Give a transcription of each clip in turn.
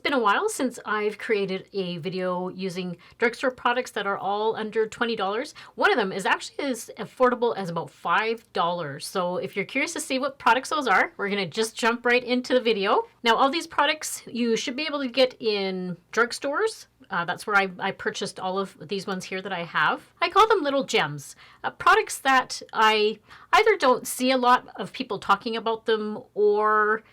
been a while since I've created a video using drugstore products that are all under $20. One of them is actually as affordable as about $5. So if you're curious to see what products those are, we're going to just jump right into the video. Now, all these products you should be able to get in drugstores. That's where I purchased all of these ones here that I have. I call them little gems. Products that I either don't see a lot of people talking about them, or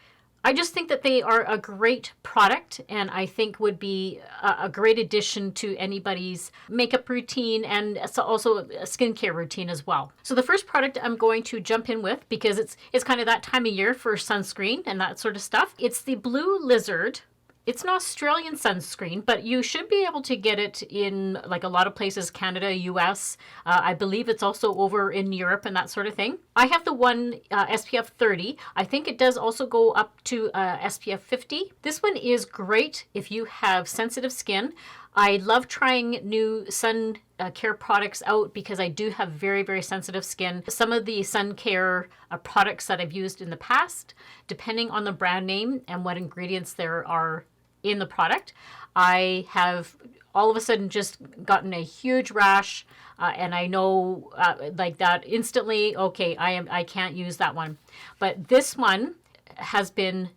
I just think that they are a great product and I think would be a great addition to anybody's makeup routine and also a skincare routine as well. So the first product I'm going to jump in with, because it's kind of that time of year for sunscreen and that sort of stuff. It's the Blue Lizard. It's an Australian sunscreen, but you should be able to get it in like a lot of places, Canada, US. I believe it's also over in Europe and that sort of thing. I have the one SPF 30. I think it does also go up to SPF 50. This one is great if you have sensitive skin. I love trying new sun care products out because I do have very, very sensitive skin. Some of the sun care products that I've used in the past, depending on the brand name and what ingredients there are in the product, I have all of a sudden just gotten a huge rash, and I know like that instantly, okay, I can't use that one. But this one has been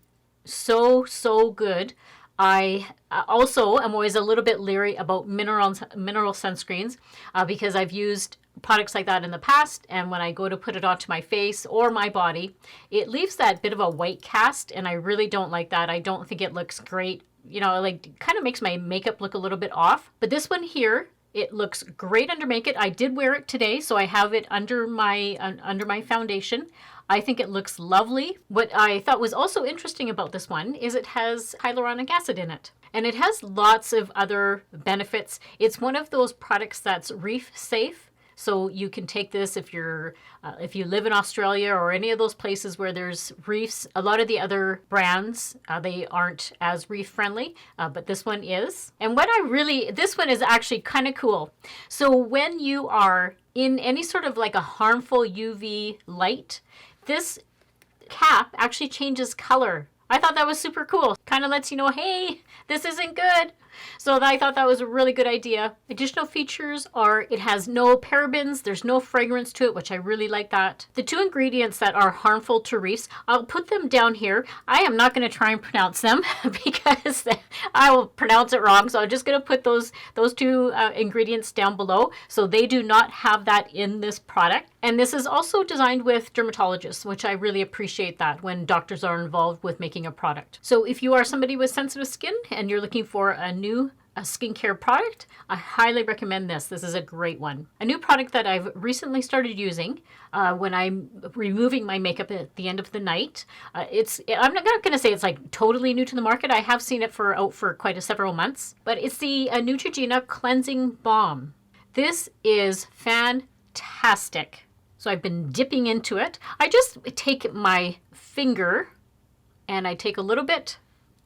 so good. I also am always a little bit leery about mineral sunscreens because I've used products like that in the past, and when I go to put it onto my face or my body, it leaves that bit of a white cast, and I really don't like that. I don't think it looks great. You know, like kind of makes my makeup look a little bit off. But this one here, it looks great under makeup. I did wear it today, so I have it under my foundation. I think it looks lovely. What I thought was also interesting about this one is it has hyaluronic acid in it. And it has lots of other benefits. It's one of those products that's reef safe. So you can take this if you live in Australia or any of those places where there's reefs. A lot of the other brands, they aren't as reef friendly, but this one is. And this one is actually kind of cool. So when you are in any sort of like a harmful UV light, this cap actually changes color. I thought that was super cool. Kind of lets you know, hey, this isn't good. So I thought that was a really good idea. Additional features are it has no parabens, there's no fragrance to it, which I really like that. The two ingredients that are harmful to reefs, I'll put them down here. I am not going to try and pronounce them because I will pronounce it wrong. So I'm just going to put those two ingredients down below. So they do not have that in this product. And this is also designed with dermatologists, which I really appreciate that when doctors are involved with making a product. So if you are somebody with sensitive skin and you're looking for a new skincare product, I highly recommend this. This is a great one. A new product that I've recently started using when I'm removing my makeup at the end of the night. I'm not going to say it's like totally new to the market. I have seen it out for quite several months, but it's the Neutrogena Cleansing Balm. This is fantastic. So I've been dipping into it. I just take my finger and I take a little bit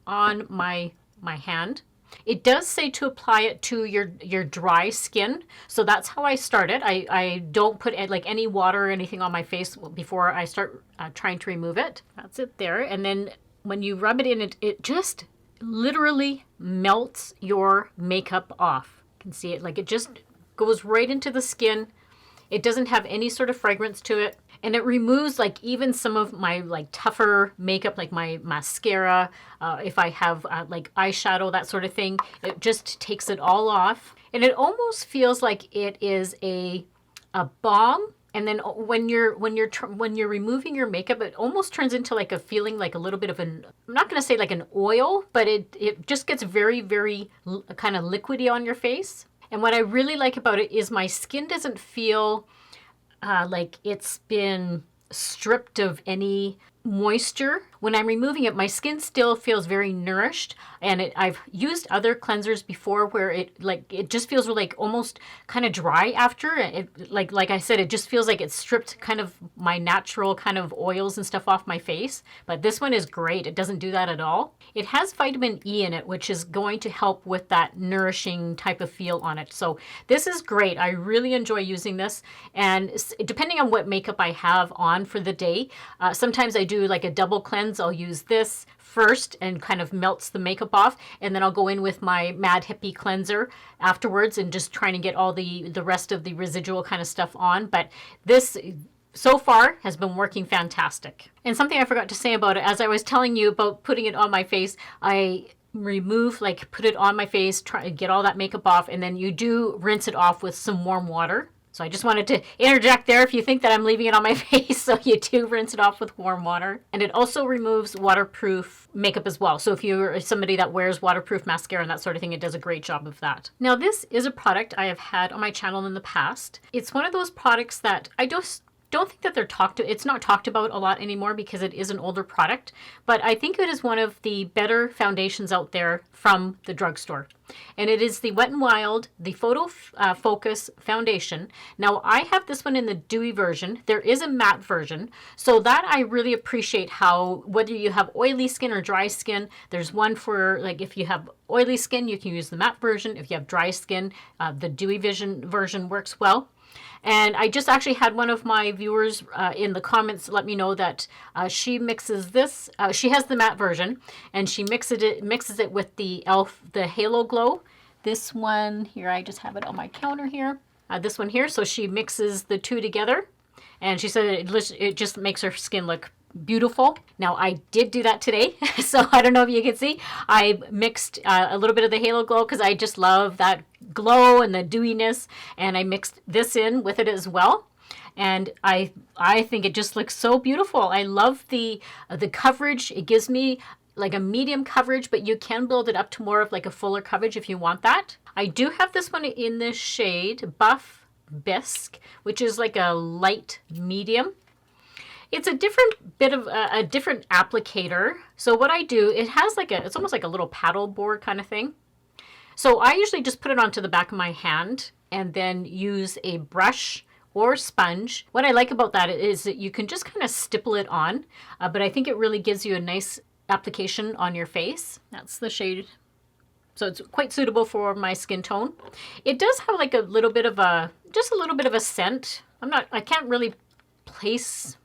on my hand. It does say to apply it to your dry skin. So that's how I start it. I don't put like any water or anything on my face before I start trying to remove it. That's it there. And then when you rub it in, it just literally melts your makeup off. You can see it, like it just goes right into the skin. It doesn't have any sort of fragrance to it. And it removes like even some of my like tougher makeup, like my mascara. If I have like eyeshadow, that sort of thing, it just takes it all off. And it almost feels like it is a balm. And then when you're removing your makeup, it almost turns into like a feeling like a little bit of I'm not going to say like an oil, but it just gets very, very kind of liquidy on your face. And what I really like about it is my skin doesn't feel like it's been stripped of any moisture. When I'm removing it, my skin still feels very nourished. And I've used other cleansers before where it just feels like almost kind of dry after. Like I said, it just feels like it's stripped kind of my natural kind of oils and stuff off my face. But this one is great. It doesn't do that at all. It has vitamin E in it, which is going to help with that nourishing type of feel on it. So this is great. I really enjoy using this. And depending on what makeup I have on for the day, sometimes I do do like a double cleanse, I'll use this first and kind of melts the makeup off. And then I'll go in with my Mad Hippie cleanser afterwards and just trying to get all the rest of the residual kind of stuff on. But this so far has been working fantastic. And something I forgot to say about it, as I was telling you about putting it on my face, I put it on my face, try to get all that makeup off, and then you do rinse it off with some warm water. So I just wanted to interject there if you think that I'm leaving it on my face. So you do rinse it off with warm water. And it also removes waterproof makeup as well. So if you're somebody that wears waterproof mascara and that sort of thing, it does a great job of that. Now this is a product I have had on my channel in the past. It's one of those products that I don't think that it's not talked about a lot anymore because it is an older product, but I think it is one of the better foundations out there from the drugstore. And it is the Wet n Wild, the Photofocus foundation. Now I have this one in the dewy version. There is a matte version. So that I really appreciate how, whether you have oily skin or dry skin, there's one for like, if you have oily skin, you can use the matte version. If you have dry skin, the dewy version works well. And I just actually had one of my viewers in the comments let me know that she mixes this. She has the matte version, and she mixes it with the e.l.f. the Halo Glow. This one here, I just have it on my counter here. This one here. So she mixes the two together, and she said it just makes her skin look beautiful. Now I did do that today, so I don't know if you can see. I mixed a little bit of the Halo Glow because I just love that glow and the dewiness, and I mixed this in with it as well. And I think it just looks so beautiful. I love the coverage. It gives me like a medium coverage, but you can build it up to more of like a fuller coverage if you want that. I do have this one in this shade Buff Bisque, which is like a light medium. It's a different bit of a different applicator. So what I do, it has like it's almost like a little paddle board kind of thing. So I usually just put it onto the back of my hand and then use a brush or sponge. What I like about that is that you can just kind of stipple it on, but I think it really gives you a nice application on your face. That's the shade. So it's quite suitable for my skin tone. It does have like a little bit of just a little bit of a scent. I can't really place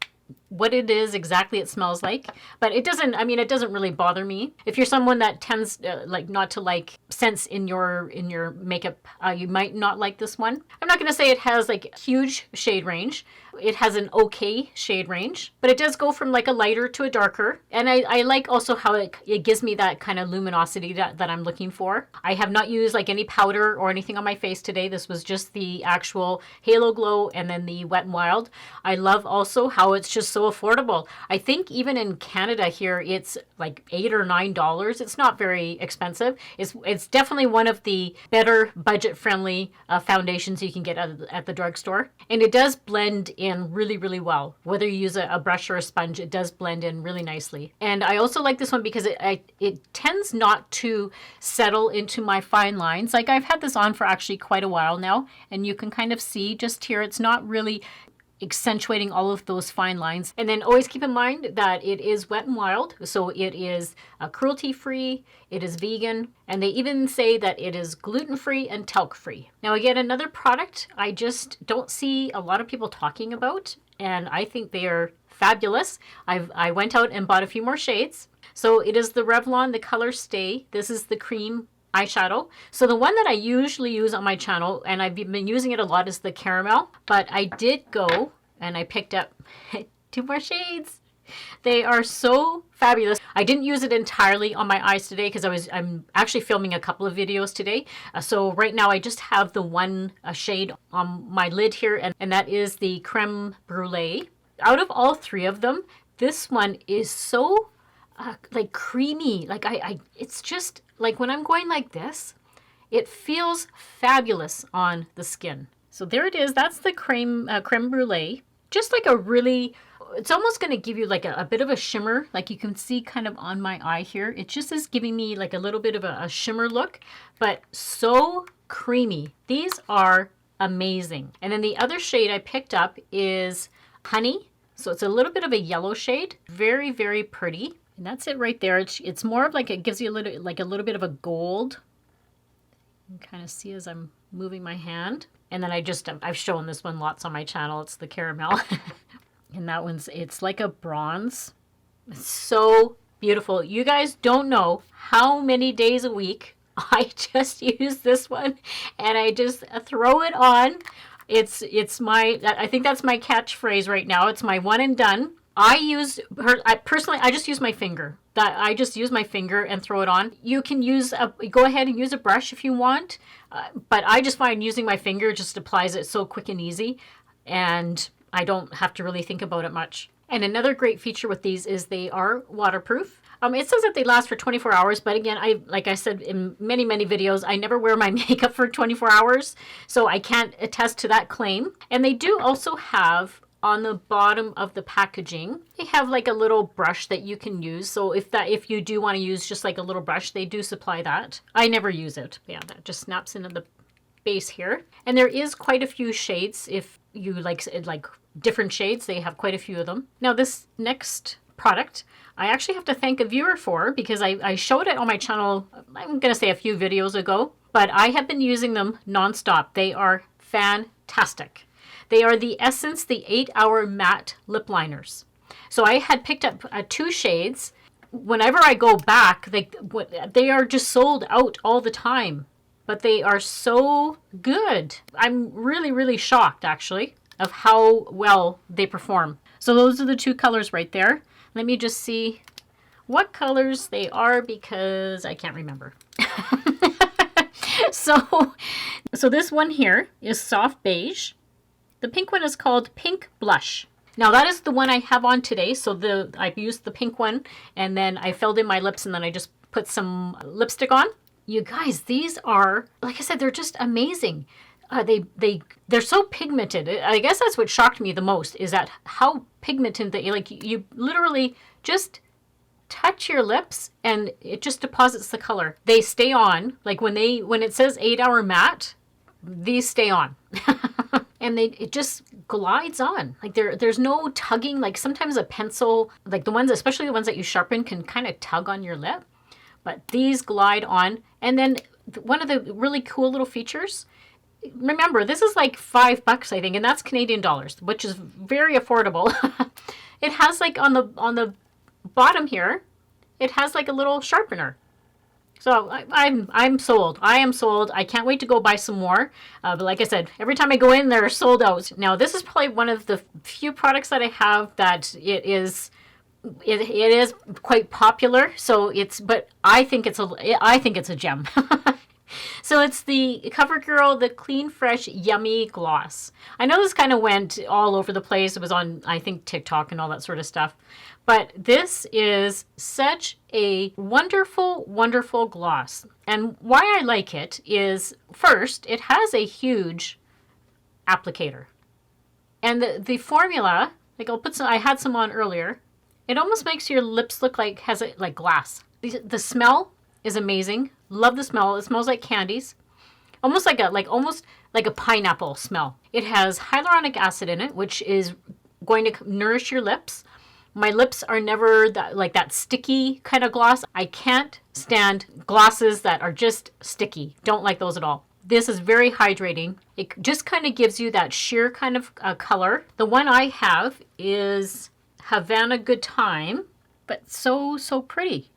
what it is exactly it smells like, but it doesn't really bother me. If you're someone that tends like not to like scents in your makeup, you might not like this one. I'm not going to say it has like huge shade range. It has an okay shade range, but it does go from like a lighter to a darker. And I like also how it gives me that kind of luminosity that I'm looking for. I have not used like any powder or anything on my face today. This was just the actual Halo Glow and then the Wet n Wild. I love also how it's just so affordable. I think even in Canada here, it's like $8 or $9. It's not very expensive. It's definitely one of the better budget-friendly foundations you can get at the drugstore. And it does blend in really, really well. Whether you use a brush or a sponge, it does blend in really nicely. And I also like this one because it tends not to settle into my fine lines. Like I've had this on for actually quite a while now, and you can kind of see just here, it's not really accentuating all of those fine lines. And then always keep in mind that it is Wet n Wild, so it is cruelty-free, it is vegan, and they even say that it is gluten-free and talc-free. Now again, another product I just don't see a lot of people talking about, and I think they are fabulous. I went out and bought a few more shades. So it is the Revlon, the Colorstay. This is the Creme eyeshadow. So the one that I usually use on my channel, and I've been using it a lot, is the Caramel. But I did go and I picked up 2 more shades. They are so fabulous. I didn't use it entirely on my eyes today because I'm actually filming a couple of videos today. So right now I just have the one shade on my lid here, and that is the Creme Brulee. Out of all 3 of them, this one is so like creamy. Like it's just like when I'm going like this, it feels fabulous on the skin. So there it is. That's the Creme Brulee. Just like a really, it's almost going to give you like a bit of a shimmer. Like you can see kind of on my eye here. It just is giving me like a little bit of a shimmer look, but so creamy. These are amazing. And then the other shade I picked up is Honey. So it's a little bit of a yellow shade. Very, very pretty. And that's it right there. It's more of like, it gives you a little bit of a gold. You can kind of see as I'm moving my hand. And then I've shown this one lots on my channel. It's the Caramel. And that it's like a bronze. So beautiful. You guys don't know how many days a week I just use this one, and I just throw it on. It's my, I think that's my catchphrase right now. It's my one and done. I personally, I just use my finger. I just use my finger and throw it on. You can go ahead and use a brush if you want, but I just find using my finger just applies it so quick and easy, and I don't have to really think about it much. And another great feature with these is they are waterproof. It says that they last for 24 hours, but again, like I said in many, many videos, I never wear my makeup for 24 hours, so I can't attest to that claim. And they do also have on the bottom of the packaging, they have like a little brush that you can use. So if you do want to use just like a little brush, they do supply that. I never use it. Yeah, that just snaps into the base here. And there is quite a few shades. If you like different shades, they have quite a few of them. Now this next product, I actually have to thank a viewer for, because I showed it on my channel, I'm going to say a few videos ago, but I have been using them nonstop. They are fantastic. They are the Essence, the 8-Hour Matte Lip Liners. So I had picked up 2 shades. Whenever I go back, they are just sold out all the time. But they are so good. I'm really, really shocked, actually, of how well they perform. So those are the 2 colors right there. Let me just see what colors they are, because I can't remember. So this one here is Soft Beige. The pink one is called Pink Blush. Now that is the one I have on today. So I used the pink one, and then I filled in my lips, and then I just put some lipstick on. You guys, these are, like I said, they're just amazing. They're so pigmented. I guess that's what shocked me the most, is that how pigmented they, like, you literally just touch your lips and it just deposits the color. They stay on, like when it says 8-Hour Matte, these stay on. And it just glides on. Like there's no tugging. Like sometimes a pencil, like especially the ones that you sharpen, can kind of tug on your lip. But these glide on. And then one of the really cool little features, remember, this is like $5, I think, and that's Canadian dollars, which is very affordable. It has like on the bottom here, it has like a little sharpener. So I'm sold. I am sold. I can't wait to go buy some more. But like I said, every time I go in, they're sold out. Now this is probably one of the few products that I have that it is quite popular. So but I think it's a gem. So it's the Covergirl, the Clean Fresh Yummy Gloss. I know this kind of went all over the place. It was on, I think, TikTok and all that sort of stuff. But this is such a wonderful, wonderful gloss. And why I like it is, first, it has a huge applicator. And the formula, like I had some on earlier, it almost makes your lips look like, like glass. The smell is amazing. Love the smell. It smells like candies. Almost like a pineapple smell. It has hyaluronic acid in it, which is going to nourish your lips. My lips are never that sticky kind of gloss. I can't stand glosses that are just sticky. Don't like those at all. This is very hydrating. It just kind of gives you that sheer kind of color. The one I have is Havana Good Time, but so pretty.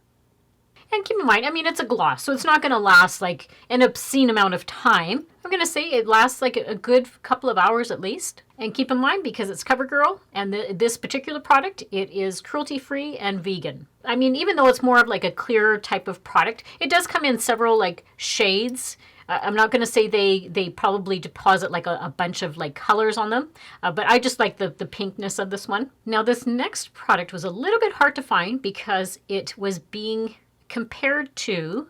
And keep in mind, I mean, it's a gloss, so it's not going to last like an obscene amount of time. I'm going to say it lasts like a good couple of hours at least. And keep in mind, because it's CoverGirl and this particular product, it is cruelty-free and vegan. I mean, even though it's more of like a clear type of product, it does come in several like shades. I'm not going to say they probably deposit like a bunch of like colors on them, but I just like the pinkness of this one. Now, this next product was a little bit hard to find because it was being compared to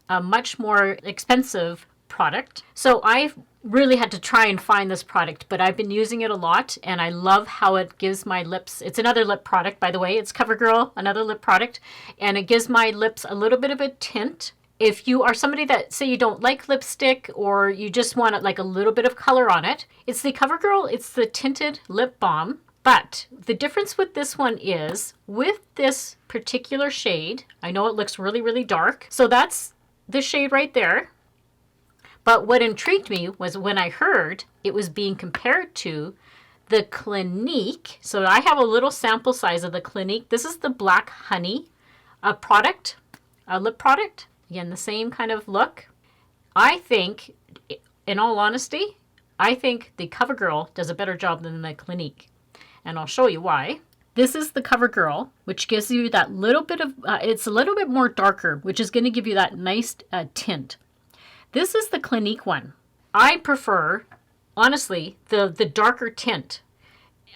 a much more expensive product. So I really had to try and find this product, but I've been using it a lot and I love how it gives my lips. It's another lip product, by the way. It's CoverGirl, another lip product, and it gives my lips a little bit of a tint. If you are somebody that, say, you don't like lipstick or you just want like a little bit of color on it, it's the CoverGirl, it's the Tinted Lip Balm. But the difference with this one is, with this particular shade, I know it looks really, really dark. So that's the shade right there. But what intrigued me was when I heard it was being compared to the Clinique. So I have a little sample size of the Clinique. This is the Black Honey product, a lip product. Again, the same kind of look. I think, in all honesty, I think the Covergirl does a better job than the Clinique. And I'll show you why. This is the Covergirl, which gives you that little bit of, it's a little bit more darker, which is going to give you that nice tint. This is the Clinique one. I prefer, honestly, the darker tint.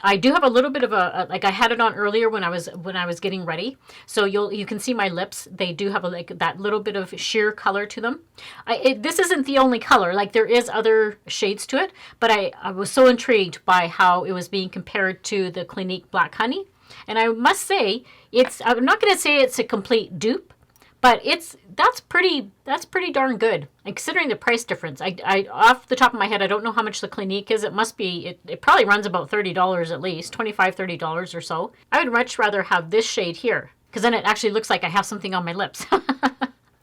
I do have a little bit of a like I had it on earlier when I was getting ready, so you can see my lips. They do have like that little bit of sheer color to them. This isn't the only color. Like there is other shades to it, but I was so intrigued by how it was being compared to the Clinique Black Honey, and I must say I'm not going to say it's a complete dupe, but that's pretty darn good. And considering the price difference, I off the top of my head, I don't know how much the Clinique is. It must be, it probably runs about $30 at least, $25, $30 or so. I would much rather have this shade here, because then it actually looks like I have something on my lips.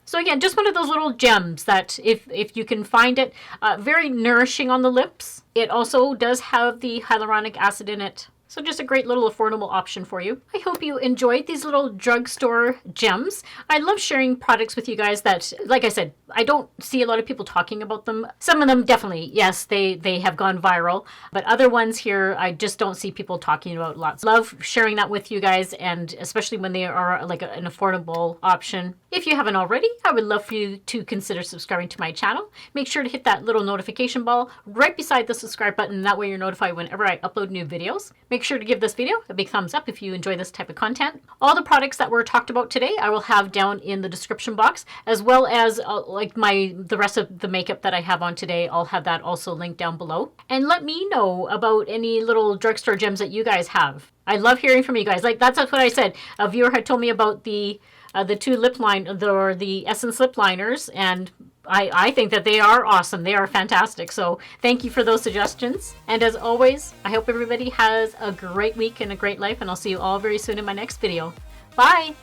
So again, just one of those little gems that if you can find it, very nourishing on the lips. It also does have the hyaluronic acid in it. So just a great little affordable option for you. I hope you enjoyed these little drugstore gems. I love sharing products with you guys that, like I said, I don't see a lot of people talking about them. Some of them definitely, yes, they have gone viral. But other ones here, I just don't see people talking about lots. Love sharing that with you guys, and especially when they are like an affordable option. If you haven't already, I would love for you to consider subscribing to my channel. Make sure to hit that little notification bell right beside the subscribe button. That way you're notified whenever I upload new videos. Make sure to give this video a big thumbs up if you enjoy this type of content. All the products that were talked about today, I will have down in the description box, as well as like the rest of the makeup that I have on today. I'll have that also linked down below. And let me know about any little drugstore gems that you guys have. I love hearing from you guys. Like that's what I said. A viewer had told me about the two the Essence lip liners, and I think that they are awesome. They are fantastic. So thank you for those suggestions. And as always, I hope everybody has a great week and a great life, and I'll see you all very soon in my next video. Bye!